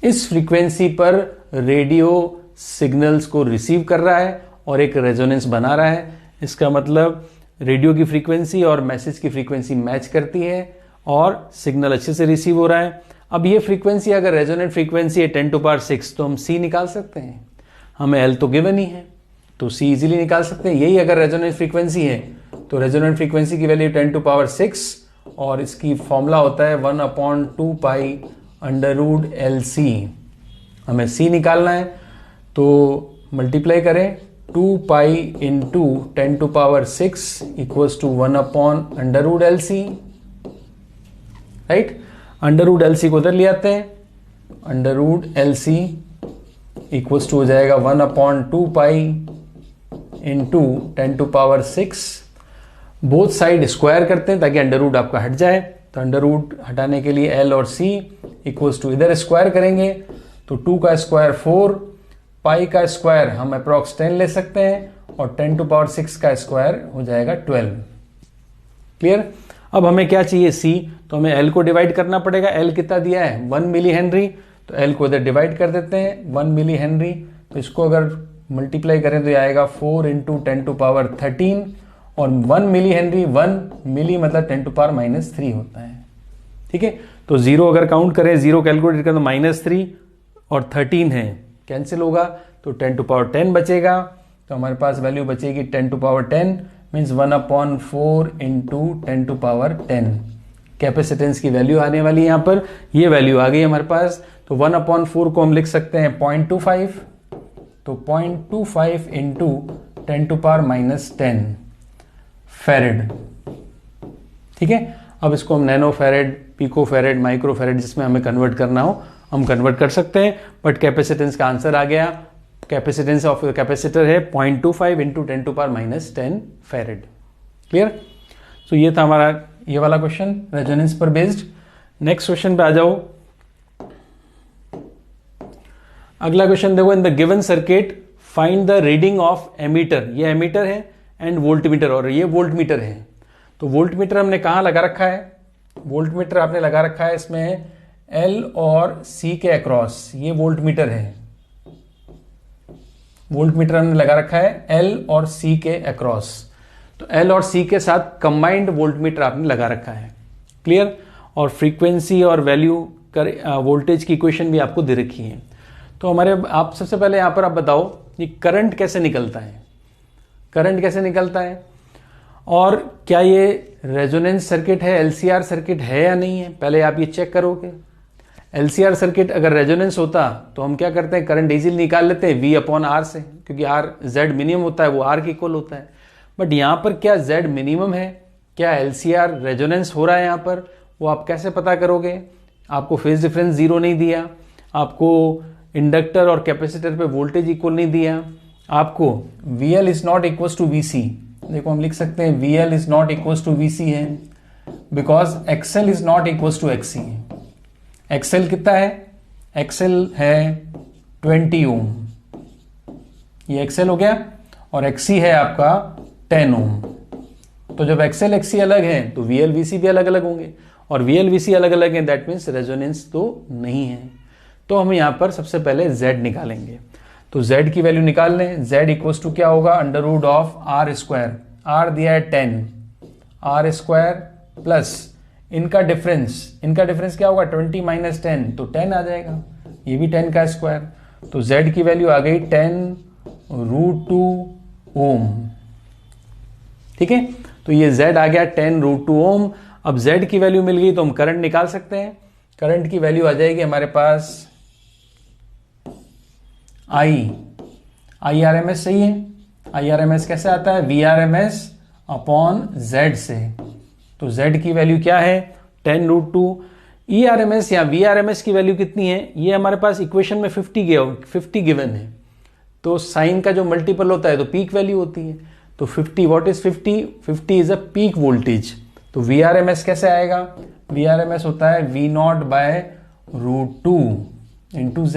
इस फ्रीक्वेंसी पर रेडियो सिग्नल्स को रिसीव कर रहा है और एक रेजोनेंस बना रहा है। इसका मतलब रेडियो की फ्रीक्वेंसी और मैसेज की फ्रीक्वेंसी मैच करती है और सिग्नल अच्छे से रिसीव हो रहा है। अब ये फ्रीक्वेंसी अगर रेजोनेंट फ्रीक्वेंसी है 10⁶, तो हम C निकाल सकते हैं, हमें L तो गिवन ही है, तो C इजीली निकाल सकते हैं। यही अगर रेजोनेंट फ्रीक्वेंसी है तो रेजोनेंट फ्रीक्वेंसी की वैल्यू 10⁶ और इसकी फॉर्मूला होता है 1/2π अंडर रूट एल सी, हमें सी निकालना है तो मल्टीप्लाई करें 2 pi into 10 to power 6 equals to 1 upon under root L C, right. Under root L C को उधर ले आते हैं, अंडर रूट एल सी इक्वल्स टू हो जाएगा 1 upon 2 pi into 10 to power 6, both side square करते हैं ताकि अंडर रूट आपका हट जाए। तो अंडर रूट हटाने के लिए एल और सी इक्वल्स टू इधर स्क्वायर करेंगे तो 2 का स्क्वायर 4, पाई का स्क्वायर हम अप्रॉक्स 10 ले सकते हैं और 10 टू पावर 6 का स्क्वायर हो जाएगा 12। क्लियर। अब हमें क्या चाहिए सी, तो हमें एल को डिवाइड करना पड़ेगा। एल कितना दिया है 1 मिली हेनरी, तो एल को इधर डिवाइड कर देते हैं 1 मिली हेनरी, तो इसको अगर मल्टीप्लाई करें तो ये आएगा 4 इंटू 10 टू पावर 13 और 1 मिली हेनरी 1 मिली मतलब 10 टू पावर -3 होता है। ठीक है, तो जीरो अगर काउंट करें, जीरो कैलकुलेट करें तो -3 और 13 है, कैंसिल होगा तो 10 टू पावर 10 बचेगा। तो हमारे पास वैल्यू बचेगी 10 to power 10 means 1 upon 4 into 10 to power 10। Capacitance की वैल्यू आने वाली है यहाँ पर, ये वैल्यू आ गई हमारे पास। तो 1 अपॉन 4 को हम लिख सकते हैं 0.25, तो 0.25 इंटू 10 टू पावर -10 फेरेड। ठीक है, अब इसको हम नैनो फेरेड, पिको फेरेड, माइक्रो फेरेड जिसमें हमें कन्वर्ट करना हो हम कन्वर्ट कर सकते हैं। बट कैपेसिटेंस का आंसर आ गया, कैपेसिटेंस ऑफ कैपेसिटर है 0.25 into 10 to power -10 farad. Clear. So ये था हमारा ये वाला क्वेश्चन रेजोनेंस पर बेस्ड। नेक्स्ट क्वेश्चन पे आ जाओ। अगला क्वेश्चन देखो, in the given circuit find the reading of ammeter. ये एमीटर है एंड वोल्टमीटर, और ये वोल्टमीटर है। तो वोल्टमीटर हमने कहाँ लगा रखा है, वोल्टमीटर आपने लगा रखा है इसमें एल और सी के अक्रॉस, ये वोल्टमीटर है। वोल्टमीटर हमने लगा रखा है एल और सी के अक्रॉस, तो एल और सी के साथ कंबाइंड वोल्टमीटर आपने लगा रखा है। क्लियर। और फ्रीक्वेंसी और वैल्यू वोल्टेज की इक्वेशन भी आपको दे रखी है। तो हमारे आप सबसे पहले यहां पर आप बताओ ये करंट कैसे निकलता है, करंट कैसे निकलता है, और क्या ये रेजोनेंस सर्किट है, एलसीआर सर्किट है या नहीं है, पहले आप ये चेक करोगे। एलसीआर सर्किट अगर रेजोनेंस होता तो हम क्या करते हैं, करंट इजीली निकाल लेते हैं V अपॉन R से, क्योंकि R Z मिनिमम होता है, वो R के इक्वल होता है। बट यहाँ पर क्या Z मिनिमम है, क्या एलसीआर रेजोनेंस हो रहा है यहाँ पर, वो आप कैसे पता करोगे। आपको फेज डिफरेंस 0 नहीं दिया, आपको इंडक्टर और कैपेसिटर पे वोल्टेज इक्वल नहीं दिया, आपको VL is not equal to VC। देखो हम लिख सकते हैं VL is not equal to VC है because XL is not equal to XC। XL कितना है, XL है 20 ओम, ये XL हो गया, और XC है आपका 10 ओम। तो जब XL XC अलग है तो VL VC भी अलग अलग होंगे, और VL VC अलग अलग है, दैट मीन्स रेजोनेंस तो नहीं है। तो हम यहाँ पर सबसे पहले Z निकालेंगे। तो Z की वैल्यू निकाल लें। Z इक्वल टू क्या होगा, under root of R square, R दिया है 10, R स्क्वायर प्लस इनका डिफरेंस क्या होगा 20 माइनस 10, तो 10 आ जाएगा, ये भी 10 का स्क्वायर। तो Z की वैल्यू आ गई 10√2 ओम। ठीक है, तो ये Z आ गया 10√2 ओम। अब Z की वैल्यू मिल गई तो हम करंट निकाल सकते हैं। करंट की वैल्यू आ जाएगी हमारे पास IRMS सही है। IRMS कैसे आता है, VRMS अपॉन Z से। तो Z की वैल्यू क्या है 10√2। ERMS या VRMS की वैल्यू कितनी है, ये हमारे पास इक्वेशन में 50 गिवन है। तो साइन का जो मल्टीपल होता है तो पीक वैल्यू होती है। तो 50, what is 50 is a peak voltage. तो VRMS कैसे आएगा, VRMS होता है V0/√2 इंटू Z।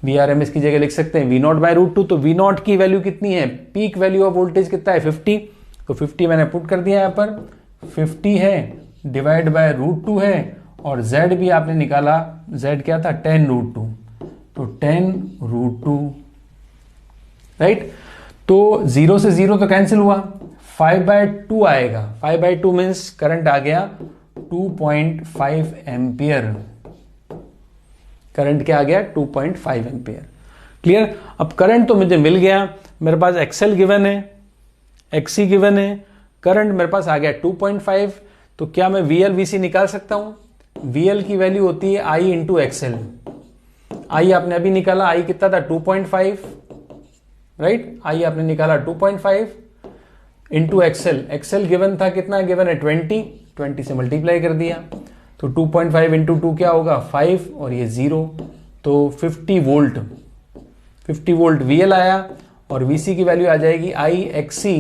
VRMS की जगह लिख सकते हैं V0/√2। तो V0 की वैल्यू कितनी है, पीक वैल्यू ऑफ वोल्टेज कितना है 50, तो 50 मैंने पुट कर दिया यहाँ पर, 50 है डिवाइड बाय √2 है, और Z भी आपने निकाला, Z क्या था 10√2, तो 10√2 राइट। तो 0 से 0 तो कैंसिल हुआ, 5/2 आएगा। 5/2 मीन्स करंट आ गया 2.5 एम्पियर। करंट क्या आ गया 2.5 एम्पियर। क्लियर। अब करंट तो मुझे मिल गया, मेरे पास XL गिवन है, XC गिवन है, करंट मेरे पास आ गया 2.5। तो क्या मैं VL VC निकाल सकता हूं, VL की वैल्यू होती है I इंटू एक्सएल। आई आपने अभी निकाला, आई कितना था 2.5, राइट। आई आपने निकाला 2.5 इंटू एक्सएल। एक्सएल गिवन था, कितना गिवन है 20 से मल्टीप्लाई कर दिया, तो 2.5 इंटू 2 क्या होगा 5 और ये 0, तो 50 वोल्ट VL आया। और VC की वैल्यू आ जाएगी आई XC,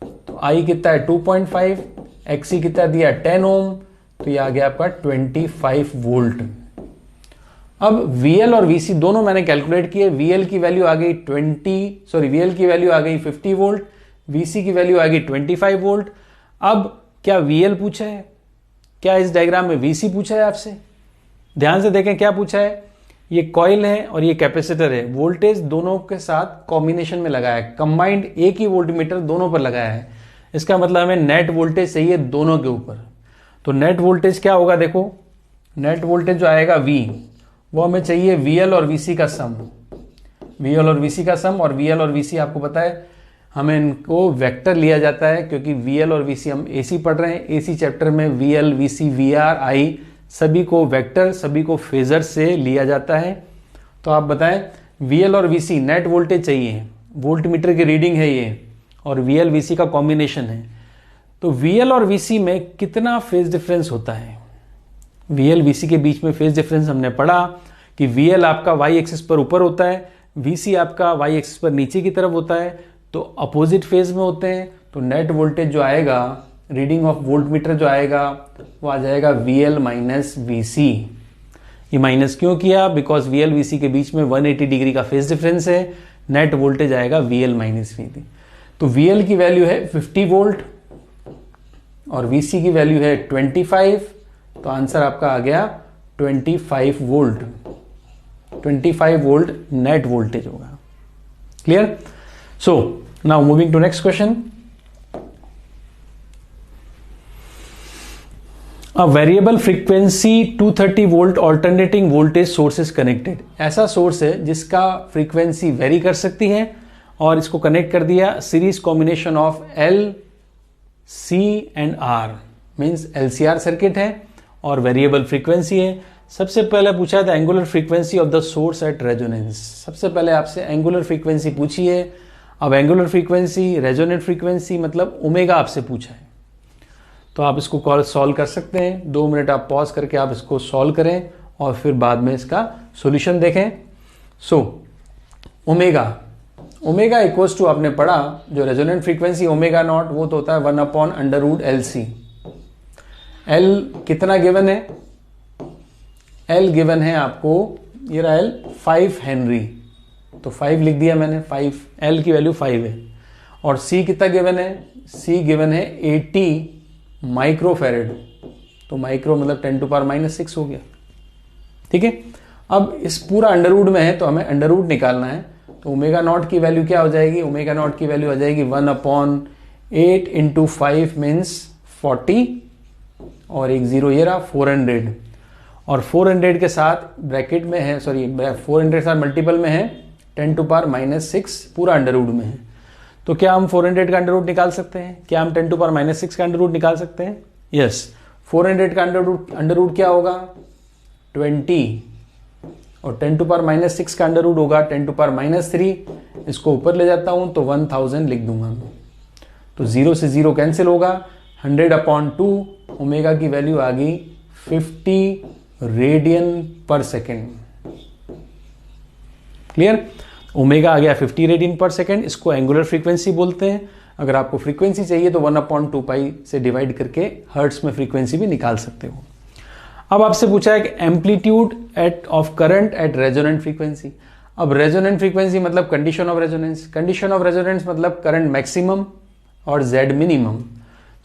तो आई कितना है 2.5, XC कितना दिया 10 ओम, तो ये आ गया आपका 25 वोल्ट। अब VL और VC दोनों मैंने कैलकुलेट किए। VL की वैल्यू आ गई VL की वैल्यू आ गई 50 वोल्ट, VC की वैल्यू आ गई 25 वोल्ट। अब क्या VL पूछा है, क्या इस डायग्राम में VC पूछा है आपसे? ध्यान से देखें क्या पूछा है। ये कॉइल है और ये कैपेसिटर है, वोल्टेज दोनों के साथ कॉम्बिनेशन में लगाया है, कंबाइंड एक ही वोल्टमीटर दोनों पर लगाया है। इसका मतलब हमें नेट वोल्टेज चाहिए दोनों के ऊपर। तो नेट वोल्टेज क्या होगा, देखो नेट वोल्टेज जो आएगा V, वो हमें चाहिए VL और VC का सम। VL और VC का सम, और VL और VC आपको पता है हमें इनको वेक्टर लिया जाता है, क्योंकि VL और VC हम AC पढ़ रहे हैं। AC चैप्टर में VL, VC, VR, I सभी को वेक्टर, सभी को फेजर से लिया जाता है। तो आप बताएं VL और VC नेट वोल्टेज चाहिए, वोल्ट मीटर की रीडिंग है ये, और VL VC का कॉम्बिनेशन है। तो VL और VC में कितना फेज डिफरेंस होता है? VL VC के बीच में फेज डिफरेंस हमने पढ़ा कि VL आपका y एक्सिस पर ऊपर होता है, VC आपका y एक्सिस पर नीचे की तरफ होता है, तो अपोजिट फेज में होते हैं। तो नेट वोल्टेज जो आएगा, रीडिंग ऑफ वोल्ट मीटर जो आएगा, वो आ जाएगा VL माइनस VC। ये माइनस क्यों किया? बिकॉज VL VC के बीच में 180 डिग्री का फेज डिफरेंस है। नेट वोल्टेज आएगा VL माइनस VC। तो VL की वैल्यू है 50 वोल्ट और VC की वैल्यू है 25, तो आंसर आपका आ गया 25 वोल्ट। 25 वोल्ट नेट वोल्टेज होगा। Clear? So now moving to next question. A variable frequency 230 volt alternating voltage source is connected. ऐसा सोर्स है जिसका फ्रीक्वेंसी वेरी कर सकती है, और इसको कनेक्ट कर दिया series combination of L, C and R, means LCR circuit है और वेरिएबल फ्रीक्वेंसी है। सबसे पहले पूछा था angular frequency of the source at resonance. सबसे पहले आपसे एंगुलर फ्रीक्वेंसी पूछी है। अब एंगुलर फ्रीक्वेंसी, रेजोनेंट फ्रीक्वेंसी मतलब ओमेगा आपसे पूछा है, तो आप इसको सॉल्व कर सकते हैं। 2 मिनट आप पॉज करके आप इसको सॉल्व करें और फिर बाद में इसका सॉल्यूशन देखें। सो ओमेगा इक्वल्स टू, आपने पढ़ा जो रेजोनेंट फ्रीक्वेंसी ओमेगा नॉट, वो तो होता है 1/√LC। L कितना गिवन है? L गिवन है आपको, ये रहा L 5 हेनरी, तो 5 लिख दिया मैंने, 5, L की वैल्यू 5 है। और C कितना गिवन है? C गिवन है 80 माइक्रोफेरेड, तो माइक्रो मतलब 10⁻⁻6 हो गया। ठीक है, अब इस पूरा अंडरवुड में है तो हमें अंडरवुड निकालना है। तो ओमेगा नॉट की वैल्यू क्या हो जाएगी? ओमेगा नॉट की वैल्यू आ जाएगी 1/8 इंटू 5 मीन्स 40, और एक 0 ये रहा 400, और 400 के साथ ब्रैकेट में है, 400 के साथ मल्टीपल में है 10⁻⁻6, पूरा अंडरवुड में है। तो क्या हम 400 का अंडरवुड निकाल सकते हैं? क्या हम 10⁻⁻6 का अंडरवुड निकाल सकते हैं? यस। 400 का अंडरवुड क्या होगा? 20, और 10⁻⁻6 का अंडरवुड होगा 10⁻⁻3। इसको ऊपर ले जाता हूं तो 1000 लिख दूंगा मैं, तो 0 से 0 कैंसिल होगा। 100/2, ओमेगा की वैल्यू आ गई 50 रेडियन पर सेकेंड। क्लियर? ओमेगा आ गया 50 रेडियन पर सेकेंड, इसको एंगुलर फ्रीक्वेंसी बोलते हैं। अगर आपको फ्रीक्वेंसी चाहिए तो 1/2π से डिवाइड करके हर्ट्स में फ्रीक्वेंसी भी निकाल सकते हो। अब आपसे पूछा है कि amplitude of current eight resonant frequency. अब रेजोनेंट फ्रीक्वेंसी मतलब condition of resonance, condition of resonance मतलब करंट मैक्सिमम और Z मिनिमम।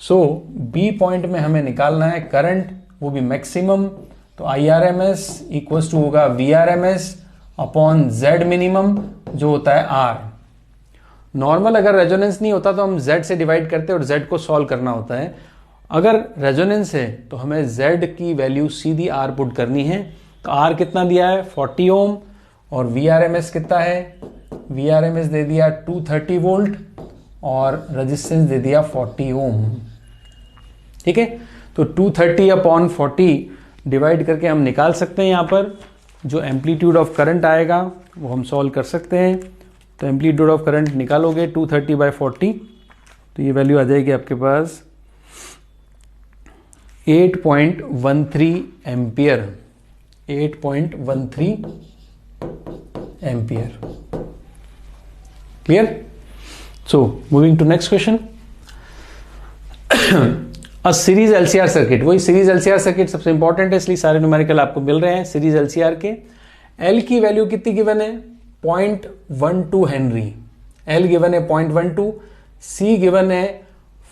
सो बी पॉइंट में हमें निकालना है करंट, वो भी मैक्सिमम, तो IRMS इक्वल्स टू होगा VRMS अपॉन Z मिनिमम जो होता है R। नॉर्मल अगर रेजोनेंस नहीं होता तो हम Z से डिवाइड करते और Z को सॉल्व करना होता है। अगर रेजोनेंस है तो हमें Z की वैल्यू सीधी R पुट करनी है। तो R कितना दिया है? 40 ओम, और VRMS कितना है? VRMS दे दिया 230 वोल्ट और रेजिस्टेंस दे दिया 40 ओम। ठीक है, तो 230/40 डिवाइड करके हम निकाल सकते हैं यहाँ पर जो एम्पलीट्यूड ऑफ करंट आएगा वो हम सॉल्व कर सकते हैं। तो एम्पलीट्यूड ऑफ करंट निकालोगे 230/40, तो ये वैल्यू आ जाएगी आपके पास 8.13 ampere, 8.13 ampere. Clear? So moving to next question. A series LCR circuit, वही सीरीज एलसीआर सर्किट सबसे इंपॉर्टेंट है, इसलिए सारे न्यूमेरिकल आपको मिल रहे हैं सीरीज एलसीआर के। एल की वैल्यू कितनी गिवन है? 0.12 हेनरी। एल गिवन है 0.12, सी गिवन है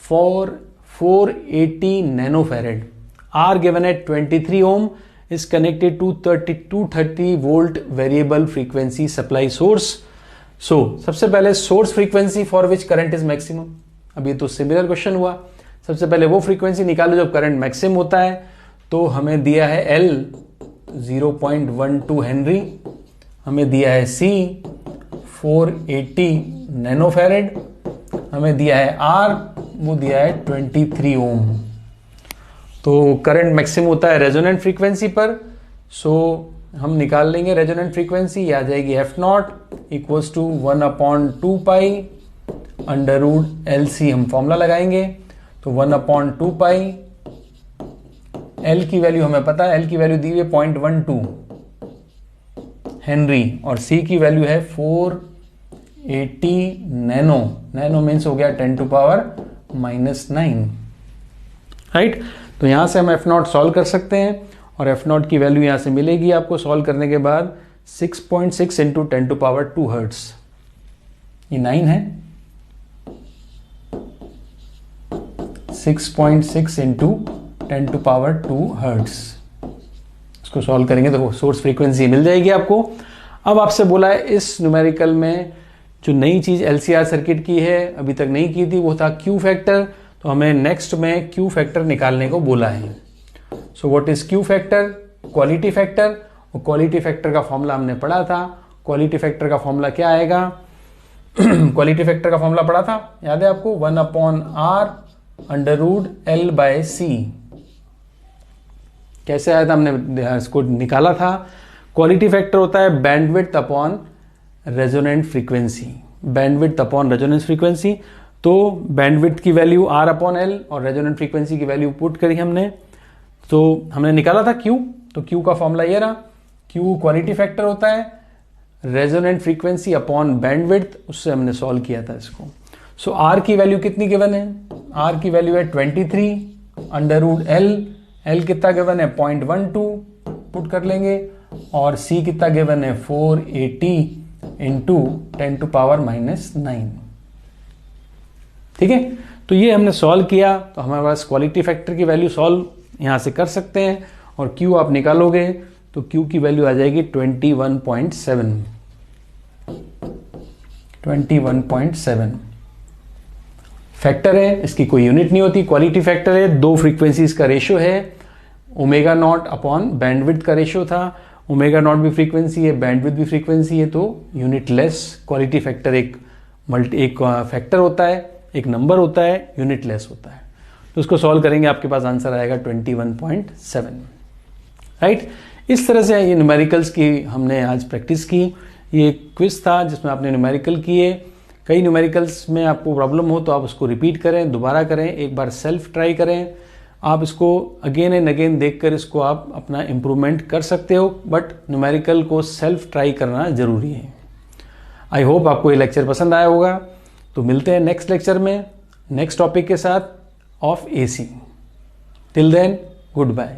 480 नैनोफैरेड, आर गिवन है 23 ohm, is connected to 230 volt variable frequency supply source. So सबसे पहले source frequency for which current is maximum. अब ये तो सिमिलर क्वेश्चन हुआ। सबसे पहले वो फ्रीक्वेंसी निकालो जब करंट मैक्सिमम होता है। तो हमें दिया है एल 0.12 हेनरी, हमें दिया है सी 480 नैनोफैरेड, हमें दिया है आर, वो दिया है 23 ओम। तो करंट मैक्सिमम होता है रेजोनेंट फ्रीक्वेंसी पर। सो हम निकाल लेंगे रेजोनेंट फ्रीक्वेंसी, ये आ जाएगी F0 equals to 1/2 pi under root LC। हम फॉर्मूला लगाएंगे तो 1/2 पाई, एल की वैल्यू हमें पता है, एल की वैल्यू दी हुई है 0.12 हेनरी और सी की वैल्यू है 480 नैनो। नैनो मीन्स हो गया 10⁻⁻9, राइट। तो यहां से हम F0 सॉल्व कर सकते हैं और F0 की वैल्यू यहां से मिलेगी आपको सॉल्व करने के बाद 6.6 इंटू 10⁻² हर्ट्स, ये 9 है। 6.6 इंटू 10⁻² हर्ट्स, इसको सॉल्व करेंगे तो सोर्स फ्रीक्वेंसी मिल जाएगी आपको। अब आपसे बोला है इस न्यूमेरिकल में जो नई चीज एलसीआर सर्किट की है, अभी तक नहीं की थी, वो था क्यू फैक्टर। तो हमें नेक्स्ट में क्यू फैक्टर निकालने को बोला है। So what is Q factor? Quality factor. और क्वालिटी फैक्टर का फॉर्मूला हमने पढ़ा था। क्वालिटी फैक्टर का फॉर्मूला क्या आएगा? क्वालिटी फैक्टर का फॉर्मूला पढ़ा था, याद है आपको? 1/r under root L/C। कैसे आया था? हमने इसको निकाला था। क्वालिटी फैक्टर होता है bandwidth upon resonant frequency, bandwidth upon resonance frequency. तो बैंडविड्थ की वैल्यू R/L और रेजोनेंट फ्रीक्वेंसी की वैल्यू पुट करी हमने, तो हमने निकाला था Q। तो Q का फॉर्मूला ये रहा, Q क्वालिटी फैक्टर होता है रेजोनेंट फ्रीक्वेंसी अपॉन बैंडविड्थ, उससे हमने सॉल्व किया था इसको। सो R की वैल्यू कितनी गिवन है? R की वैल्यू है 23 अंडर रूट L। L कितना गिवन है? 0.12 पुट कर लेंगे और C कितना गिवन है? 480 इंटू 10⁻⁻9। ठीक है, तो ये हमने सॉल्व किया। तो हमारे पास क्वालिटी फैक्टर की वैल्यू सॉल्व यहां से कर सकते हैं और Q आप निकालोगे तो Q की वैल्यू आ जाएगी 21.7। 21.7 फैक्टर है, इसकी कोई यूनिट नहीं होती। क्वालिटी फैक्टर है, दो फ्रीक्वेंसीज का रेशियो है, ω0 अपॉन बैंडविड्थ का रेशियो था। ω0 भी फ्रीक्वेंसी है, बैंडविड्थ भी फ्रीक्वेंसी है, तो यूनिट लेस क्वालिटी फैक्टर एक फैक्टर होता है, एक नंबर होता है, यूनिट लेस होता है। तो उसको सॉल्व करेंगे, आपके पास आंसर आएगा 21.7, राइट। इस तरह से ये न्यूमेरिकल्स की हमने आज प्रैक्टिस की। ये क्विज था जिसमें आपने न्यूमेरिकल किए। कई न्यूमेरिकल्स में आपको प्रॉब्लम हो तो आप उसको रिपीट करें, दोबारा करें, एक बार सेल्फ ट्राई करें। आप इसको अगेन एंड अगेन देखकर इसको आप अपना इम्प्रूवमेंट कर सकते हो, बट न्यूमेरिकल को सेल्फ ट्राई करना जरूरी है। आई होप आपको ये लेक्चर पसंद आया होगा। तो मिलते हैं नेक्स्ट लेक्चर में नेक्स्ट टॉपिक के साथ of AC। Till then, good bye.